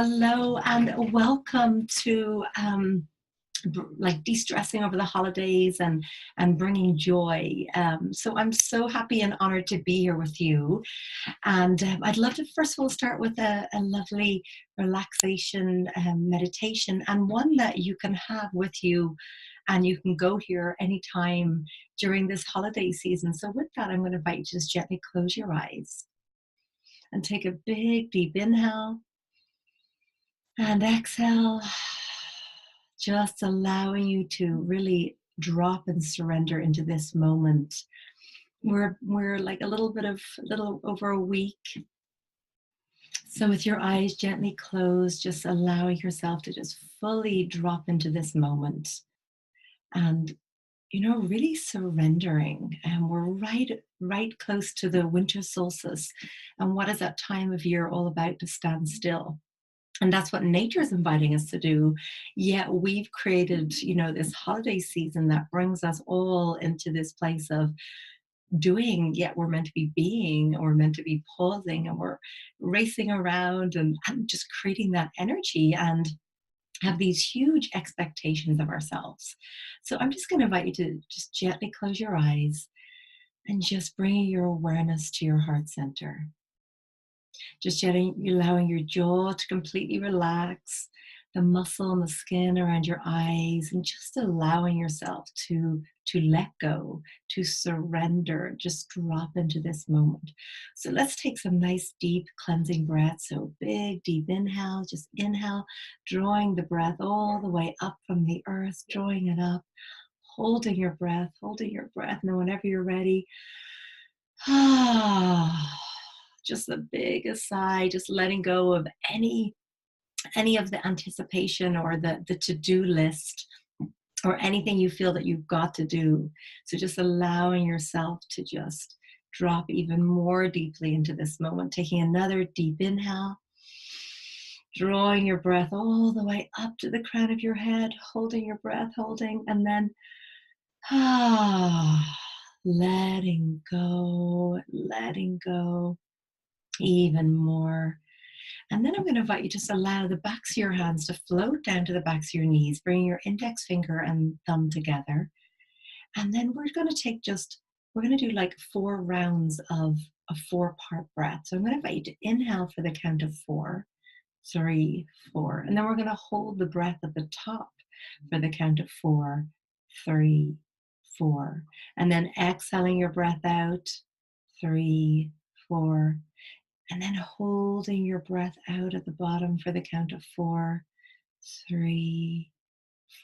Hello and welcome to like de-stressing over the holidays and bringing joy. So I'm so happy and honored to be here with you. And I'd love to first of all start with a lovely relaxation meditation, and one that you can have with you, and you can go here anytime during this holiday season. So with that, I'm going to invite you to just gently close your eyes and take a big deep inhale. And exhale, just allowing you to really drop and surrender into this moment. We're like a little over a week. So with your eyes gently closed, just allowing yourself to just fully drop into this moment. And really surrendering. And we're right close to the winter solstice. And what is that time of year all about? To stand still. And that's what nature is inviting us to do. Yet we've created, this holiday season that brings us all into this place of doing, yet we're meant to be being, or meant to be pausing, and we're racing around and just creating that energy and have these huge expectations of ourselves. So I'm just going to invite you to just gently close your eyes and just bring your awareness to your heart center. Just allowing your jaw to completely relax, the muscle and the skin around your eyes, and just allowing yourself to let go, to surrender, just drop into this moment. So let's take some nice deep cleansing breaths. So big deep inhale, just inhale, drawing the breath all the way up from the earth, drawing it up, holding your breath. And then whenever you're ready, just the biggest sigh, just letting go of any of the anticipation or the to-do list or anything you feel that you've got to do. So just allowing yourself to just drop even more deeply into this moment, taking another deep inhale, drawing your breath all the way up to the crown of your head, holding your breath, and then letting go even more. And then I'm going to invite you to just allow the backs of your hands to float down to the backs of your knees, bringing your index finger and thumb together. And then we're going to do like 4 rounds of a 4-part breath. So I'm going to invite you to inhale for the count of 4, 3, 4. And then we're going to hold the breath at the top for the count of 4, 3, 4. And then exhaling your breath out, 3, 4. And then holding your breath out at the bottom for the count of 4, 3,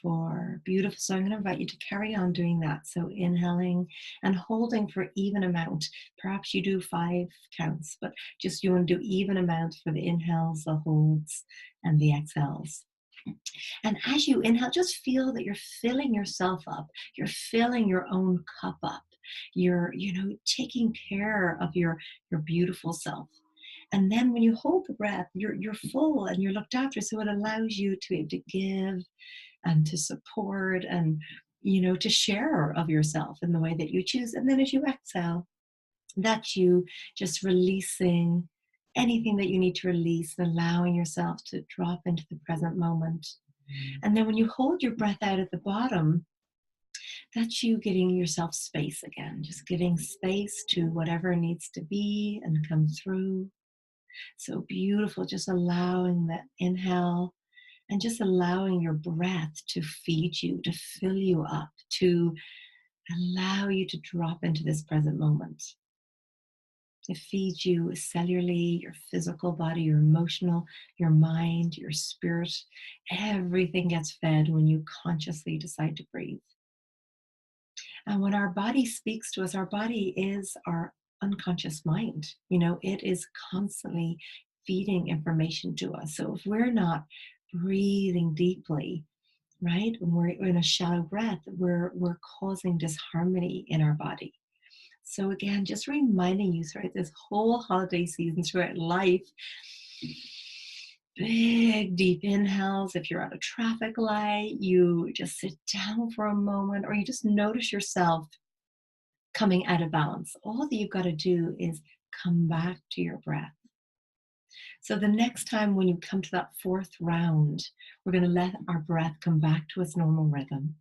4. Beautiful. So I'm going to invite you to carry on doing that. So inhaling and holding for even amount. Perhaps you do 5 counts, but just you want to do even amount for the inhales, the holds, and the exhales. And as you inhale, just feel that you're filling yourself up. You're filling your own cup up. You're, taking care of your beautiful self. And then when you hold the breath, you're full and you're looked after. So it allows you to be able to give and to support and, to share of yourself in the way that you choose. And then as you exhale, that's you just releasing anything that you need to release, and allowing yourself to drop into the present moment. And then when you hold your breath out at the bottom, that's you getting yourself space again, just giving space to whatever needs to be and come through. So beautiful, just allowing that inhale and just allowing your breath to feed you, to fill you up, to allow you to drop into this present moment. It feeds you cellularly, your physical body, your emotional, your mind, your spirit. Everything gets fed when you consciously decide to breathe. And when our body speaks to us, our body is our unconscious mind. It is constantly feeding information to us. So if we're not breathing deeply, right, when we're in a shallow breath, we're causing disharmony in our body. So again, just reminding you throughout this whole holiday season, throughout life, big deep inhales. If you're at a traffic light, you just sit down for a moment, or you just notice yourself coming out of balance. All that you've got to do is come back to your breath. So the next time when you come to that fourth round, we're going to let our breath come back to its normal rhythm.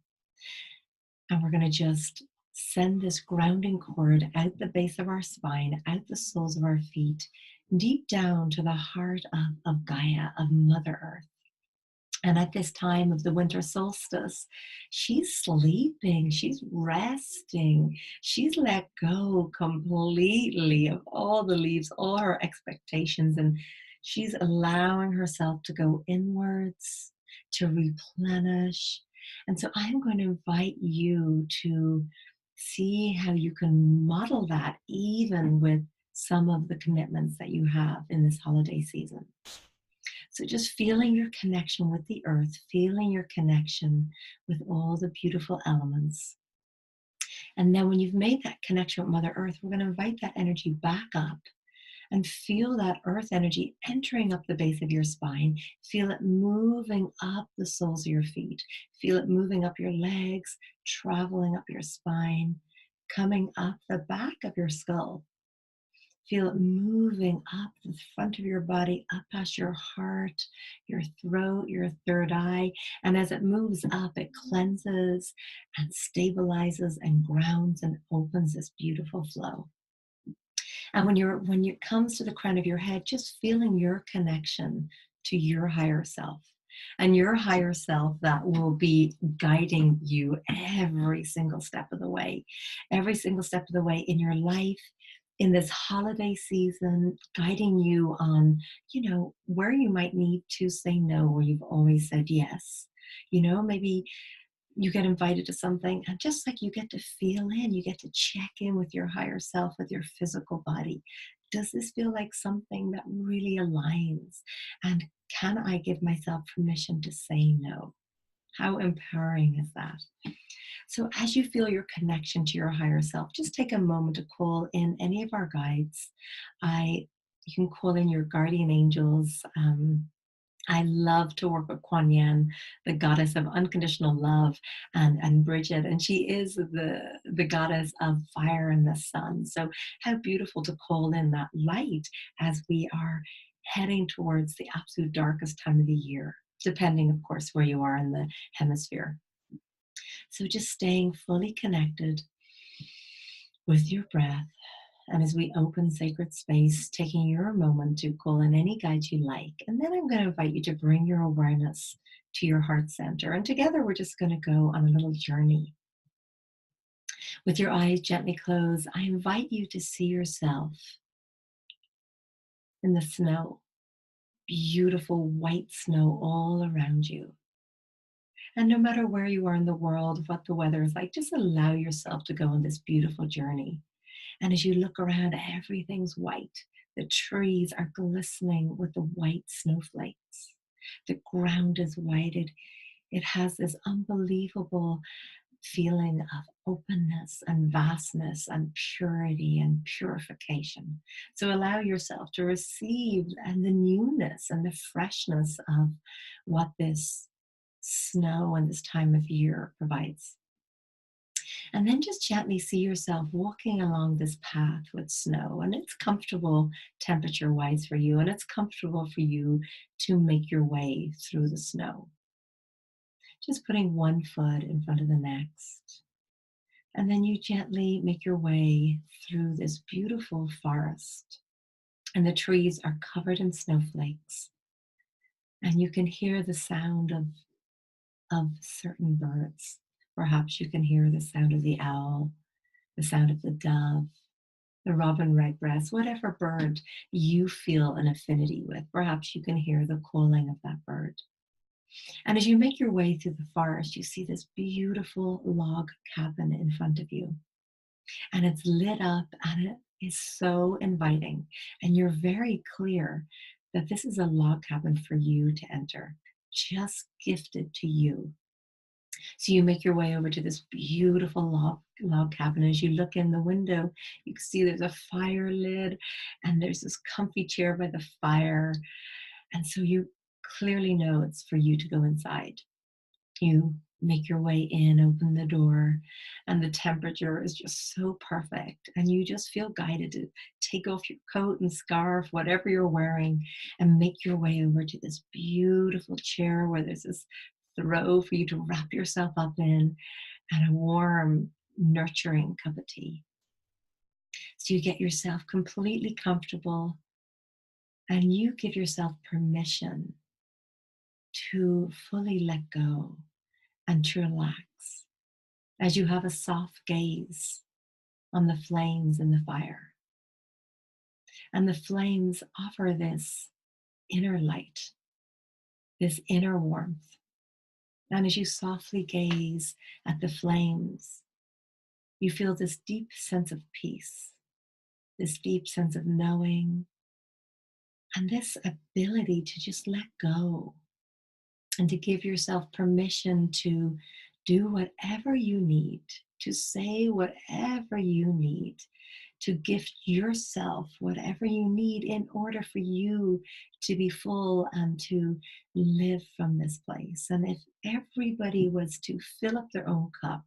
And we're going to just send this grounding cord out the base of our spine, out the soles of our feet, deep down to the heart of Gaia, of Mother Earth. And at this time of the winter solstice, she's sleeping, she's resting, she's let go completely of all the leaves, all her expectations, and she's allowing herself to go inwards, to replenish. And so I'm going to invite you to see how you can model that even with some of the commitments that you have in this holiday season. So just feeling your connection with the earth, feeling your connection with all the beautiful elements. And then when you've made that connection with Mother Earth, we're going to invite that energy back up and feel that earth energy entering up the base of your spine. Feel it moving up the soles of your feet. Feel it moving up your legs, traveling up your spine, coming up the back of your skull. Feel it moving up the front of your body, up past your heart, your throat, your third eye. And as it moves up, it cleanses and stabilizes and grounds and opens this beautiful flow. And when it comes to the crown of your head, just feeling your connection to your higher self. And your higher self that will be guiding you every single step of the way, every single step of the way in your life, in this holiday season, guiding you on, where you might need to say no, where you've always said yes. Maybe you get invited to something and just like you get to feel in, you get to check in with your higher self, with your physical body. Does this feel like something that really aligns? And can I give myself permission to say no? How empowering is that? So as you feel your connection to your higher self, just take a moment to call in any of our guides. You can call in your guardian angels. I love to work with Kuan Yin, the goddess of unconditional love, and Bridget, and she is the goddess of fire and the sun. So how beautiful to call in that light as we are heading towards the absolute darkest time of the year, depending, of course, where you are in the hemisphere. So just staying fully connected with your breath. And as we open sacred space, taking your moment to call in any guide you like. And then I'm going to invite you to bring your awareness to your heart center. And together we're just going to go on a little journey. With your eyes gently closed, I invite you to see yourself in the snow. Beautiful white snow all around you. And no matter where you are in the world, what the weather is like, just allow yourself to go on this beautiful journey. And as you look around, everything's white. The trees are glistening with the white snowflakes. The ground is white. It has this unbelievable feeling of openness and vastness and purity and purification. So allow yourself to receive and the newness and the freshness of what this snow and this time of year provides. And then just gently see yourself walking along this path with snow, and it's comfortable temperature wise for you, and it's comfortable for you to make your way through the snow. Just putting one foot in front of the next. And then you gently make your way through this beautiful forest. And the trees are covered in snowflakes. And you can hear the sound of certain birds. Perhaps you can hear the sound of the owl, the sound of the dove, the robin redbreast, whatever bird you feel an affinity with. Perhaps you can hear the calling of that bird. And as you make your way through the forest, you see this beautiful log cabin in front of you. And it's lit up and it is so inviting. And you're very clear that this is a log cabin for you to enter, just gifted to you. So you make your way over to this beautiful log cabin. As you look in the window, you can see there's a fire lid and there's this comfy chair by the fire. And so you clearly know it's for you to go inside. You make your way in, open the door, and the temperature is just so perfect. And you just feel guided to take off your coat and scarf, whatever you're wearing, and make your way over to this beautiful chair where there's this throw for you to wrap yourself up in, and a warm, nurturing cup of tea. So you get yourself completely comfortable and you give yourself permission to fully let go and to relax as you have a soft gaze on the flames in the fire. And the flames offer this inner light, this inner warmth. And as you softly gaze at the flames, you feel this deep sense of peace, this deep sense of knowing, and this ability to just let go and to give yourself permission to do whatever you need, to say whatever you need, to gift yourself whatever you need in order for you to be full and to live from this place. And if everybody was to fill up their own cup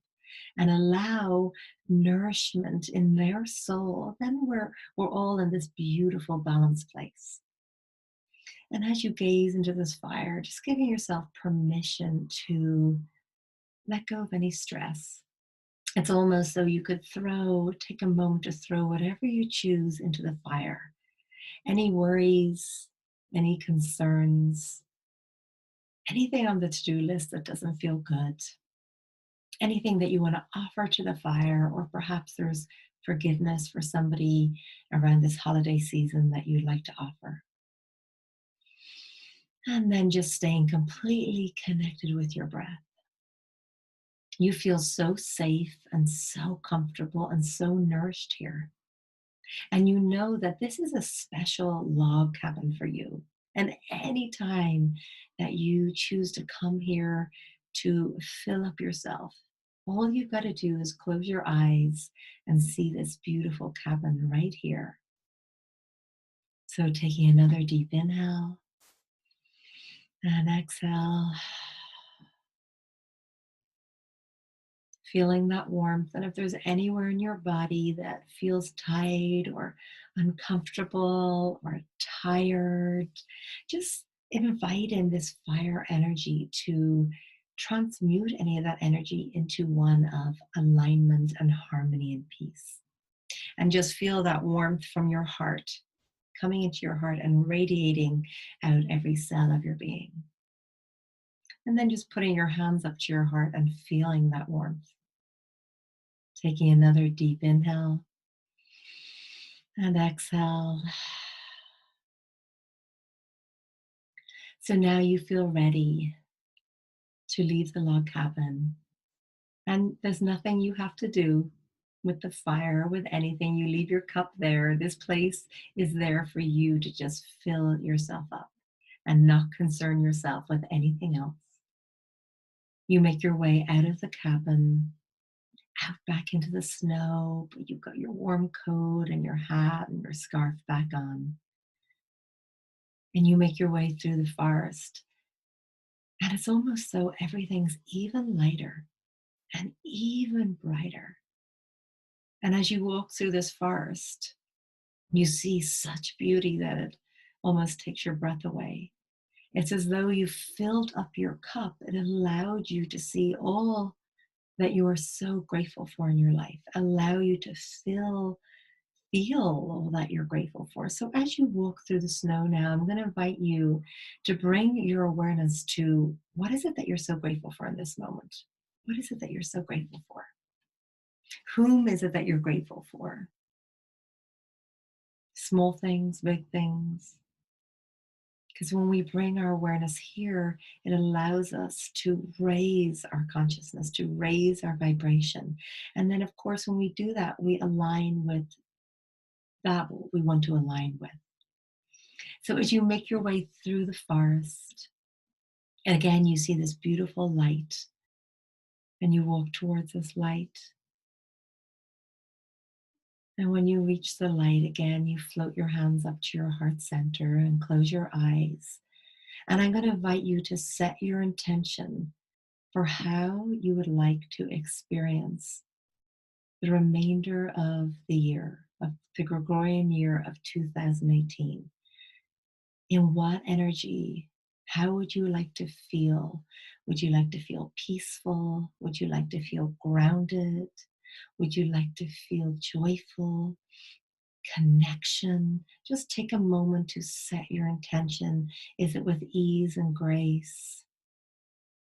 and allow nourishment in their soul, then we're all in this beautiful balanced place. And as you gaze into this fire, just giving yourself permission to let go of any stress. It's almost though you could take a moment to throw whatever you choose into the fire. Any worries, any concerns, anything on the to-do list that doesn't feel good, anything that you want to offer to the fire, or perhaps there's forgiveness for somebody around this holiday season that you'd like to offer. And then just staying completely connected with your breath. You feel so safe and so comfortable and so nourished here. And you know that this is a special log cabin for you. And anytime that you choose to come here to fill up yourself, all you've got to do is close your eyes and see this beautiful cabin right here. So taking another deep inhale and exhale. Feeling that warmth. And if there's anywhere in your body that feels tight or uncomfortable or tired, just invite in this fire energy to transmute any of that energy into one of alignment and harmony and peace. And just feel that warmth from your heart coming into your heart and radiating out every cell of your being. And then just putting your hands up to your heart and feeling that warmth. Taking another deep inhale and exhale. So now you feel ready to leave the log cabin. And there's nothing you have to do with the fire, with anything. You leave your cup there. This place is there for you to just fill yourself up and not concern yourself with anything else. You make your way out of the cabin, out back into the snow, but you've got your warm coat and your hat and your scarf back on. And you make your way through the forest. And it's almost though everything's even lighter and even brighter. And as you walk through this forest, you see such beauty that it almost takes your breath away. It's as though you filled up your cup. It allowed you to see all that you are so grateful for in your life, allow you to feel all that you're grateful for. So as you walk through the snow now, I'm going to invite you to bring your awareness to what is it that you're so grateful for in this moment? What is it that you're so grateful for? Whom is it that you're grateful for? Small things, big things. Because when we bring our awareness here, it allows us to raise our consciousness, to raise our vibration. And then, of course, when we do that, we align with that what we want to align with. So as you make your way through the forest, again, you see this beautiful light, and you walk towards this light. And when you reach the light, again, you float your hands up to your heart center and close your eyes. And I'm going to invite you to set your intention for how you would like to experience the remainder of the year, of the Gregorian year of 2018. In what energy? How would you like to feel? Would you like to feel peaceful? Would you like to feel grounded? Would you like to feel joyful? Connection? Just take a moment to set your intention. Is it with ease and grace,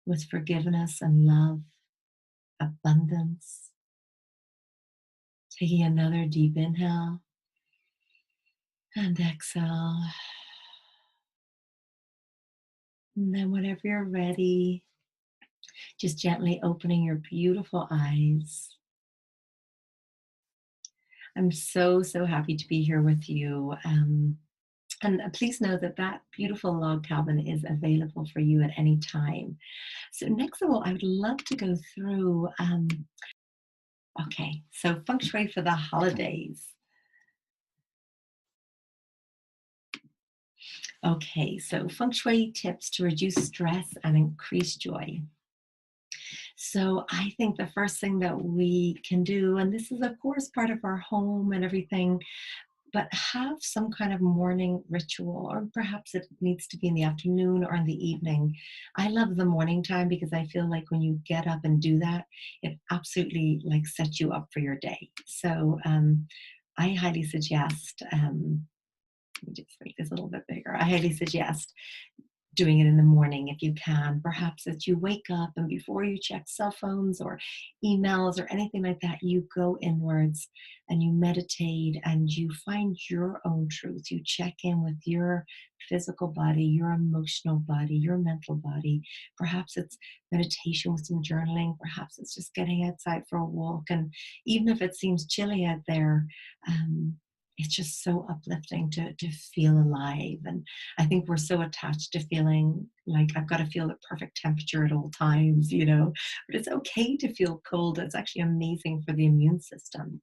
with forgiveness and love, abundance? Taking another deep inhale and exhale. And then, whenever you're ready, just gently opening your beautiful eyes. I'm so, so happy to be here with you. And please know that that beautiful log cabin is available for you at any time. So, next of all, I would love to go through. Okay, so feng shui for the holidays. Okay, so feng shui tips to reduce stress and increase joy. So I think the first thing that we can do, and this is of course part of our home and everything, but have some kind of morning ritual, or perhaps it needs to be in the afternoon or in the evening. I love the morning time because I feel like when you get up and do that, it absolutely like sets you up for your day. So I highly suggest, let me just make this a little bit bigger. I highly suggest doing it in the morning if you can. Perhaps as you wake up and before you check cell phones or emails or anything like that, you go inwards and you meditate and you find your own truth. You check in with your physical body, your emotional body, your mental body. Perhaps it's meditation with some journaling. Perhaps it's just getting outside for a walk. And even if it seems chilly out there, it's just so uplifting to feel alive. And I think we're so attached to feeling like I've got to feel the perfect temperature at all times, but it's okay to feel cold. It's actually amazing for the immune system.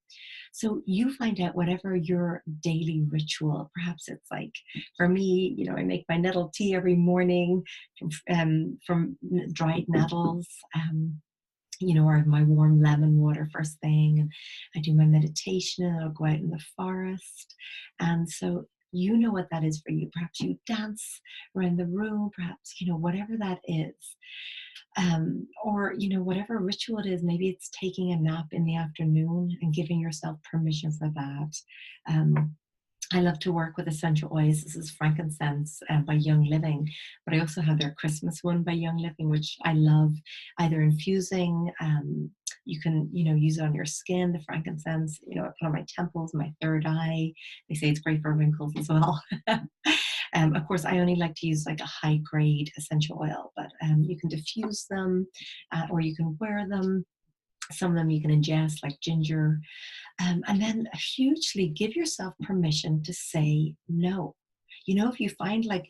So you find out whatever your daily ritual, perhaps it's like for me, I make my nettle tea every morning from dried nettles. Or I have my warm lemon water first thing, and I do my meditation, and I'll go out in the forest. And so you know what that is for you. Perhaps you dance around the room, perhaps, whatever that is. Or, whatever ritual it is, maybe it's taking a nap in the afternoon and giving yourself permission for that. Um, I love to work with essential oils. This is frankincense by Young Living, but I also have their Christmas one by Young Living, which I love. Either infusing, you can use it on your skin. The frankincense, I put on my temples, my third eye. They say it's great for wrinkles as well. Of course, I only like to use like a high grade essential oil, but you can diffuse them, or you can wear them. Some of them you can ingest, like ginger, and then hugely give yourself permission to say no. If you find like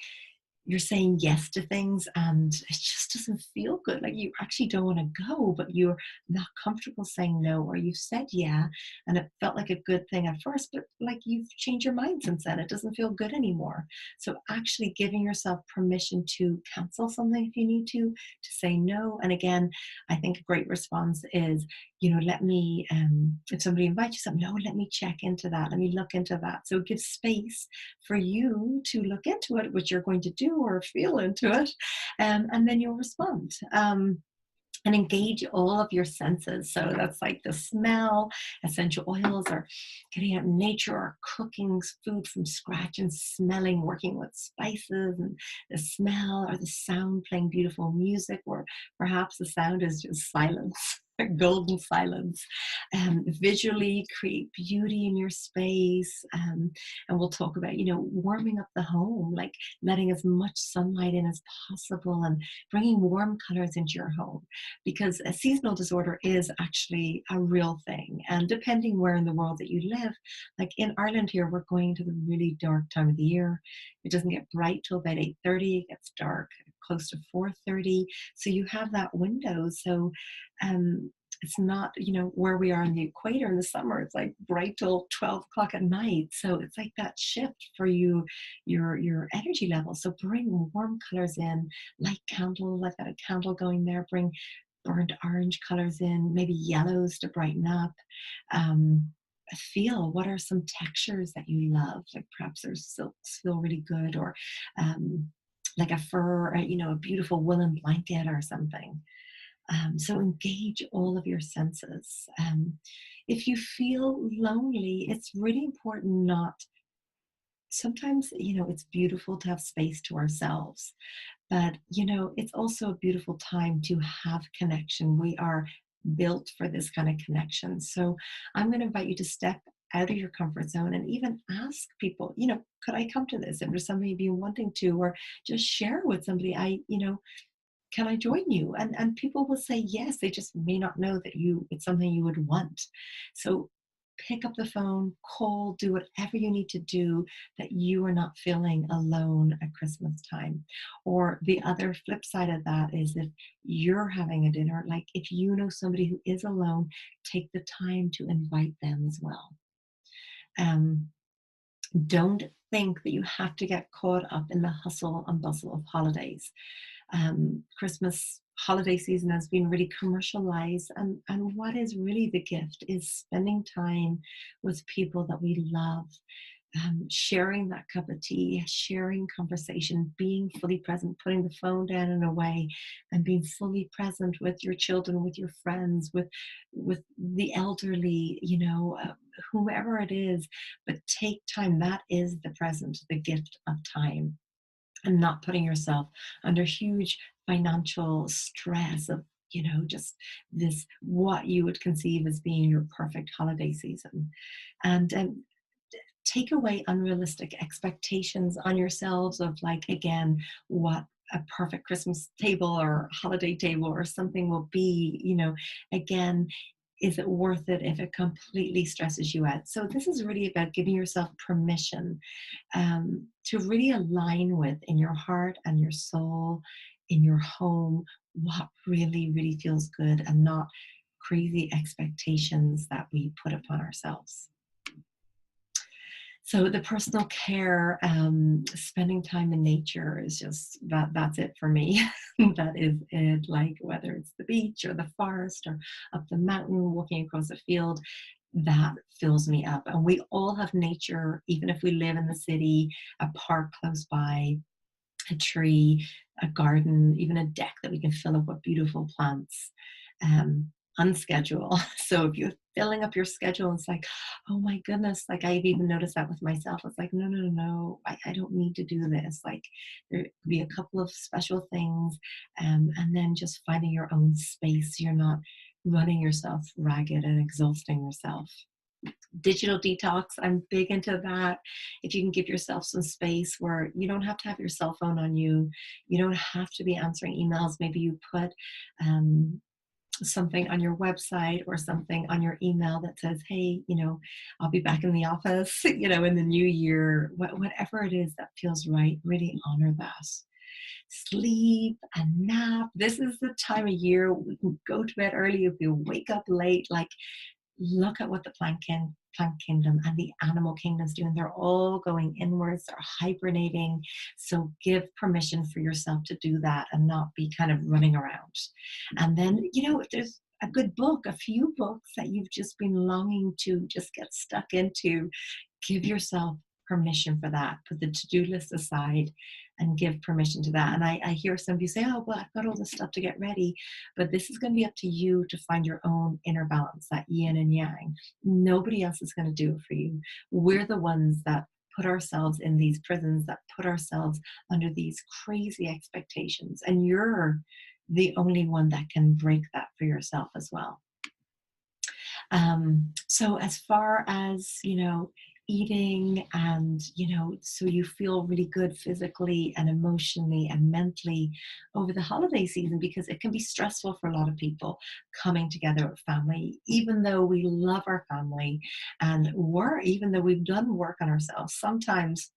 you're saying yes to things and it just doesn't feel good, like you actually don't want to go, but you're not comfortable saying no, or you've said yeah and it felt like a good thing at first, but like you've changed your mind since then, it doesn't feel good anymore. So actually giving yourself permission to cancel something if you need to say no. And again, I think a great response is, let me, if somebody invites you something, no, let me check into that, let me look into that. So give space for you to look into it, what you're going to do or feel into it, and then you'll respond. And engage all of your senses. So that's like the smell, essential oils, or getting out in nature, or cooking food from scratch and smelling, working with spices and the smell, or the sound, playing beautiful music, or perhaps the sound is just silence. Golden silence. Visually create beauty in your space. And we'll talk about, warming up the home, like letting as much sunlight in as possible and bringing warm colors into your home, because a seasonal disorder is actually a real thing. And depending where in the world that you live, like in Ireland here, we're going to the really dark time of the year. It doesn't get bright till about 8:30. It gets dark close to 4:30. So you have that window. So it's not, where we are in the equator in the summer, it's like bright till 12 o'clock at night. So it's like that shift for you, your energy level. So bring warm colors in, light candles. I've got a candle going there. Bring burnt orange colors in, maybe yellows to brighten up. Um, Feel what are some textures that you love. Like perhaps there's silks feel really good, or um, like a fur, a beautiful woolen blanket or something. So engage all of your senses. If you feel lonely, it's really important not. Sometimes, it's beautiful to have space to ourselves, but, it's also a beautiful time to have connection. We are built for this kind of connection. So I'm going to invite you to step out of your comfort zone and even ask people, could I come to this? If there's something you've been wanting to, or just share with somebody, can I join you? And people will say yes. They just may not know that it's something you would want. So pick up the phone, call, do whatever you need to do, that you are not feeling alone at Christmas time. Or the other flip side of that is, if you're having a dinner, like if you know somebody who is alone, take the time to invite them as well. Um, don't think that you have to get caught up in the hustle and bustle of holidays. Christmas holiday season has been really commercialized, and what is really the gift is spending time with people that we love, sharing that cup of tea, sharing conversation, being fully present, putting the phone down and away, and being fully present with your children, with your friends, with the elderly, whomever it is. But take time. That is the present, the gift of time, and not putting yourself under huge financial stress of, just this, what you would conceive as being your perfect holiday season. And take away unrealistic expectations on yourselves of, like, again, what a perfect Christmas table or holiday table or something will be. Again, is it worth it if it completely stresses you out? So this is really about giving yourself permission, to really align with, in your heart and your soul, in your home, what really, really feels good, and not crazy expectations that we put upon ourselves. So the personal care, spending time in nature is just that's it for me. That is it. Like whether it's the beach or the forest or up the mountain, walking across a field, that fills me up. And we all have nature, even if we live in the city, a park close by, a tree, a garden, even a deck that we can fill up with beautiful plants, on schedule. So if you're filling up your schedule, it's like, oh my goodness, like I've even noticed that with myself. It's like, no, no, no, no, I don't need to do this. Like there could be a couple of special things, and then just finding your own space. You're not running yourself ragged and exhausting yourself. Digital detox, I'm big into that. If you can give yourself some space where you don't have to have your cell phone on you, you don't have to be answering emails. Maybe you put something on your website or something on your email that says, hey, I'll be back in the office, in the new year. Whatever it is that feels right, really honor that. Sleep and nap. This is the time of year we can go to bed early if you wake up late. Like, look at what the plant kingdom and the animal kingdom's doing. They're all going inwards, they're hibernating. So give permission for yourself to do that and not be kind of running around. And then, if there's a good book, a few books that you've just been longing to just get stuck into, give yourself permission for that. Put the to-do list aside and give permission to that. And I hear somebody say, oh, well, I've got all this stuff to get ready. But this is going to be up to you to find your own inner balance, that yin and yang. Nobody else is going to do it for you. We're the ones that put ourselves in these prisons, that put ourselves under these crazy expectations. And you're the only one that can break that for yourself as well. So as far as, eating and, so you feel really good physically and emotionally and mentally over the holiday season, because it can be stressful for a lot of people coming together with family, even though we love our family and even though we've done work on ourselves. Sometimes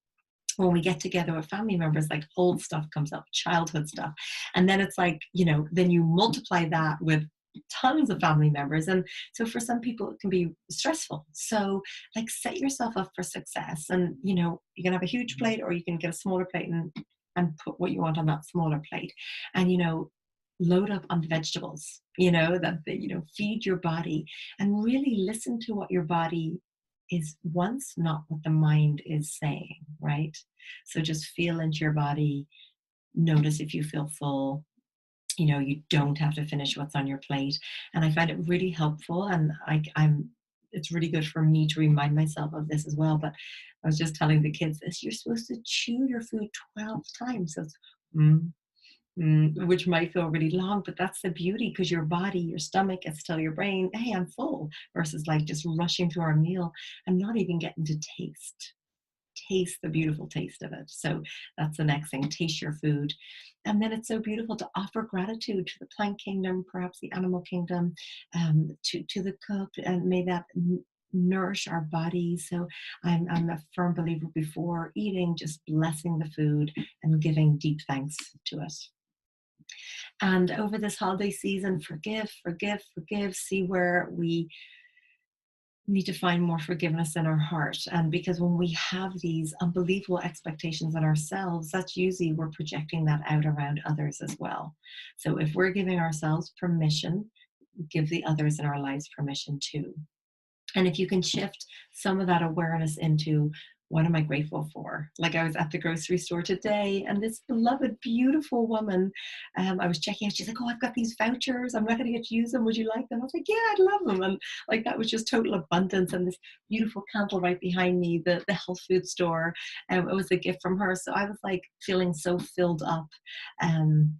when we get together with family members, like old stuff comes up, childhood stuff. And then it's like, then you multiply that with tons of family members. And so for some people, it can be stressful. So like set yourself up for success. And, you can have a huge plate or you can get a smaller plate and put what you want on that smaller plate. And, load up on the vegetables, feed your body and really listen to what your body is wants, not what the mind is saying, right? So just feel into your body, notice if you feel full. You don't have to finish what's on your plate. And I find it really helpful. And it's really good for me to remind myself of this as well. But I was just telling the kids this, you're supposed to chew your food 12 times. So it's, mm, which might feel really long, but that's the beauty, because your body, your stomach gets to tell your brain, hey, I'm full, versus like just rushing through our meal and not even getting to taste the beautiful taste of it. So that's the next thing, taste your food. And then it's so beautiful to offer gratitude to the plant kingdom, perhaps the animal kingdom, to the cook, and may that nourish our bodies. So I'm a firm believer, before eating, just blessing the food and giving deep thanks to it. And over this holiday season, forgive, forgive, forgive. See where we need to find more forgiveness in our heart. And because when we have these unbelievable expectations on ourselves, that's usually we're projecting that out around others as well. So if we're giving ourselves permission, give the others in our lives permission too. And if you can shift some of that awareness into, what am I grateful for? Like, I was at the grocery store today, and this beloved, beautiful woman, I was checking out. She's like, "Oh, I've got these vouchers. I'm not going to get to use them. Would you like them?" I was like, "Yeah, I'd love them." And like, that was just total abundance. And this beautiful candle right behind me, the health food store, it was a gift from her. So I was like feeling so filled up. Um,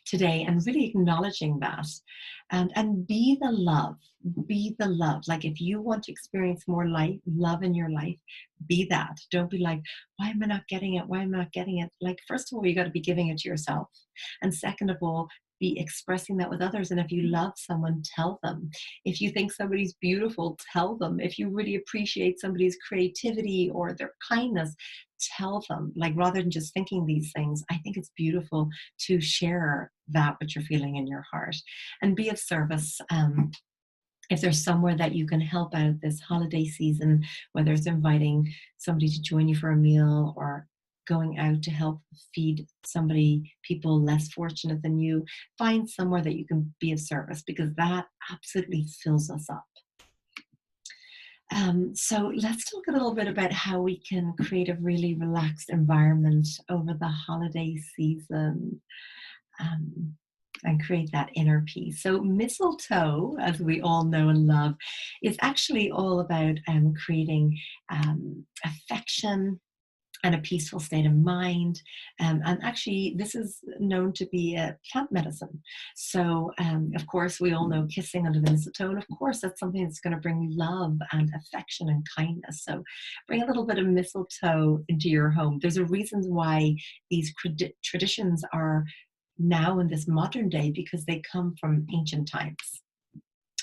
Today, and really acknowledging that, and be the love. Like, if you want to experience more love in your life, be that. Don't be like, why am I not getting it, why am I not getting it? Like, first of all, you got to be giving it to yourself, and second of all, be expressing that with others. And if you love someone, tell them. If you think somebody's beautiful, tell them. If you really appreciate somebody's creativity or their kindness, tell them. Like, rather than just thinking these things, I think it's beautiful to share that what you're feeling in your heart, and be of service. If there's somewhere that you can help out this holiday season, whether it's inviting somebody to join you for a meal, or going out to help feed people less fortunate than you, find somewhere that you can be of service, because that absolutely fills us up. So let's talk a little bit about how we can create a really relaxed environment over the holiday season, um, and create that inner peace. So mistletoe, as we all know and love, is actually all about creating affection and a peaceful state of mind. And actually, this is known to be a plant medicine. So, of course, we all know kissing under the mistletoe. And of course, that's something that's going to bring love and affection and kindness. So, bring a little bit of mistletoe into your home. There's a reason why these traditions are now in this modern day, because they come from ancient times.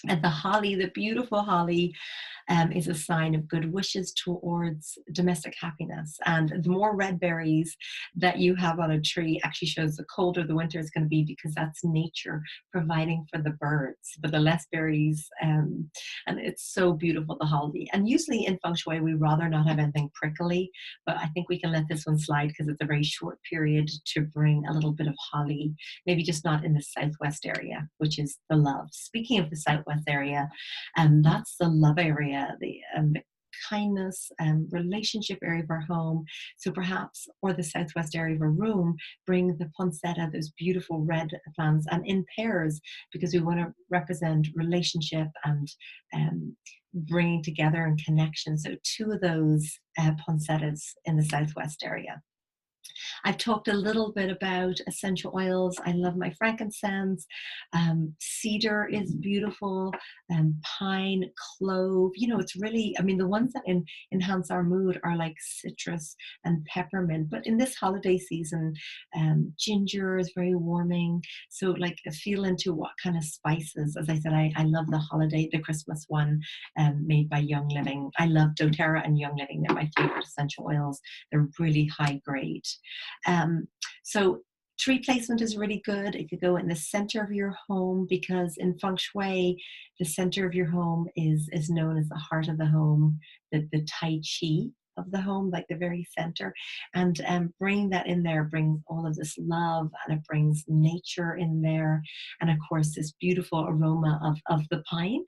And the holly, the beautiful holly, is a sign of good wishes towards domestic happiness. And the more red berries that you have on a tree actually shows the colder the winter is going to be, because that's nature providing for the birds. But the less berries, and it's so beautiful, the holly. And usually in Feng Shui, we rather not have anything prickly, but I think we can let this one slide, because it's a very short period to bring a little bit of holly, maybe just not in the southwest area, which is the love. Speaking of the southwest area, that's the love area, the kindness and relationship area of our home. So perhaps, or the southwest area of a room, bring the poinsettia, those beautiful red plants, and in pairs, because we want to represent relationship and bringing together and connection. So two of those poinsettias in the southwest area. I've talked a little bit about essential oils. I love my frankincense. Cedar is beautiful. Pine, clove. It's really, the ones that enhance our mood are like citrus and peppermint. But in this holiday season, ginger is very warming. So like, feel into what kind of spices. As I said, I love the Christmas one, made by Young Living. I love doTERRA and Young Living. They're my favorite essential oils. They're really high grade. So tree placement is really good. It could go in the center of your home, because in Feng Shui, the center of your home is known as the heart of the home, the Tai Chi of the home, like the very center, and bringing that in there brings all of this love, and it brings nature in there, and of course this beautiful aroma of the pine.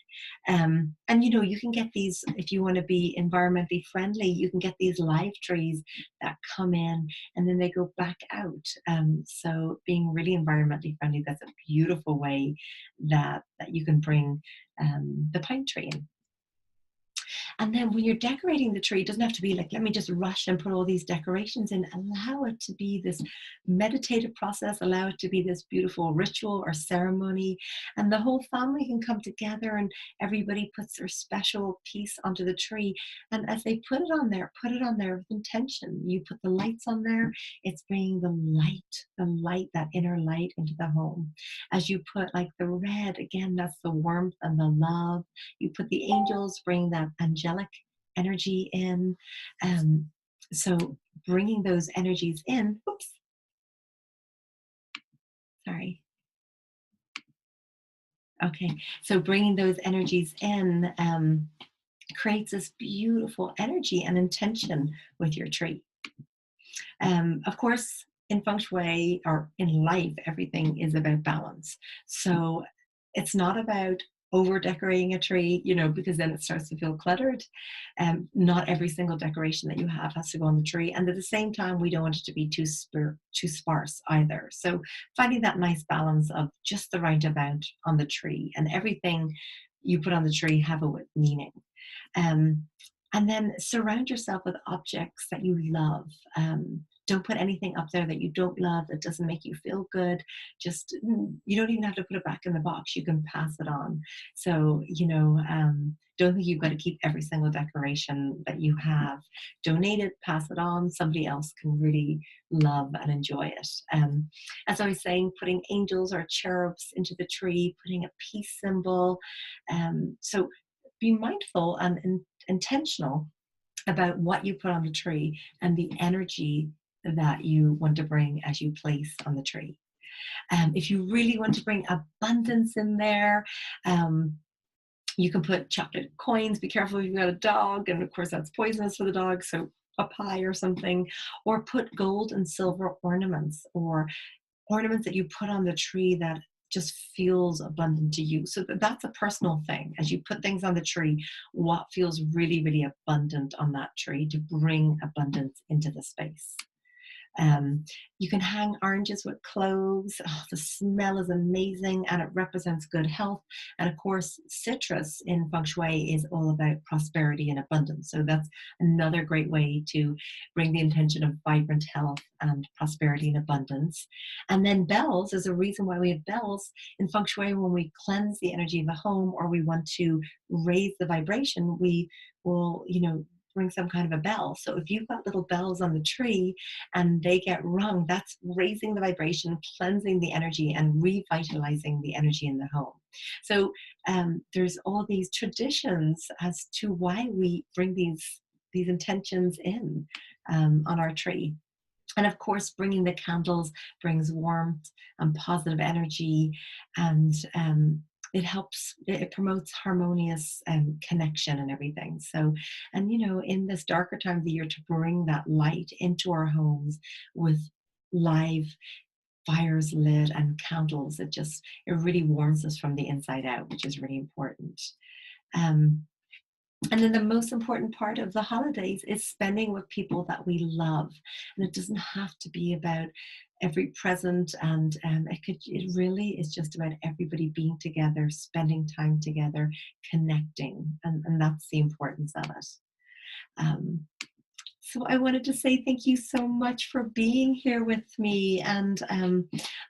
And you can get these, if you want to be environmentally friendly, you can get these live trees that come in and then they go back out. So being really environmentally friendly, that's a beautiful way that you can bring the pine tree in. And then when you're decorating the tree, it doesn't have to be like, let me just rush and put all these decorations in. Allow it to be this meditative process, allow it to be this beautiful ritual or ceremony. And the whole family can come together and everybody puts their special piece onto the tree. And as they put it on there with intention. You put the lights on there, it's bringing the light, that inner light into the home. As you put like the red, again, that's the warmth and the love. You put the angels, bring that angelic energy in. Um, so bringing those energies in, oops, sorry. Okay, so bringing those energies in creates this beautiful energy and intention with your tree. Of course, in feng shui or in life, everything is about balance. So it's not about over decorating a tree, because then it starts to feel cluttered. Not every single decoration that you have has to go on the tree. And at the same time, we don't want it to be too sparse either. So finding that nice balance of just the right amount on the tree, and everything you put on the tree have a meaning. Um, and then surround yourself with objects that you love. Don't put anything up there that you don't love, that doesn't make you feel good. Just, you don't even have to put it back in the box. You can pass it on. So, don't think you've got to keep every single decoration that you have. Donate it, pass it on. Somebody else can really love and enjoy it. As I was saying, putting angels or cherubs into the tree, putting a peace symbol. So be mindful and intentional about what you put on the tree and the energy that you want to bring as you place on the tree. If you really want to bring abundance in there, you can put chocolate coins. Be careful if you've got a dog, and of course that's poisonous for the dog, so a pie or something. Or put gold and silver ornaments, or ornaments that you put on the tree that just feels abundant to you. So that's a personal thing. As you put things on the tree, what feels really, really abundant on that tree to bring abundance into the space. You can hang oranges with cloves. Oh, the smell is amazing and it represents good health. And of course, citrus in feng shui is all about prosperity and abundance. So that's another great way to bring the intention of vibrant health and prosperity and abundance. And then bells is a reason why we have bells in feng shui. When we cleanse the energy of the home or we want to raise the vibration, we will, bring some kind of a bell. So if you've got little bells on the tree and they get rung, that's raising the vibration, cleansing the energy, and revitalizing the energy in the home. So there's all these traditions as to why we bring these intentions in on our tree. And of course, bringing the candles brings warmth and positive energy, and it promotes harmonious connection and everything. So, and in this darker time of the year, to bring that light into our homes with live fires lit and candles, it really warms us from the inside out, which is really important. Um, and then the most important part of the holidays is spending with people that we love. And it doesn't have to be about every present. And it really is just about everybody being together, spending time together, connecting. And that's the importance of it. So I wanted to say thank you so much for being here with me. And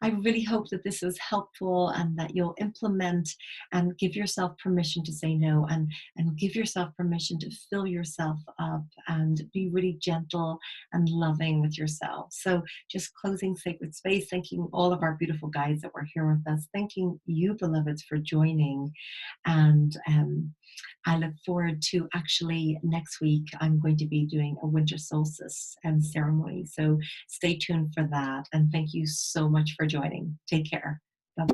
I really hope that this was helpful and that you'll implement and give yourself permission to say no, and give yourself permission to fill yourself up and be really gentle and loving with yourself. So just closing sacred space, thanking all of our beautiful guides that were here with us, thanking you, beloveds, for joining. And I look forward to, actually next week, I'm going to be doing a winter solstice ceremony. So stay tuned for that. And thank you so much for joining. Take care. Bye-bye.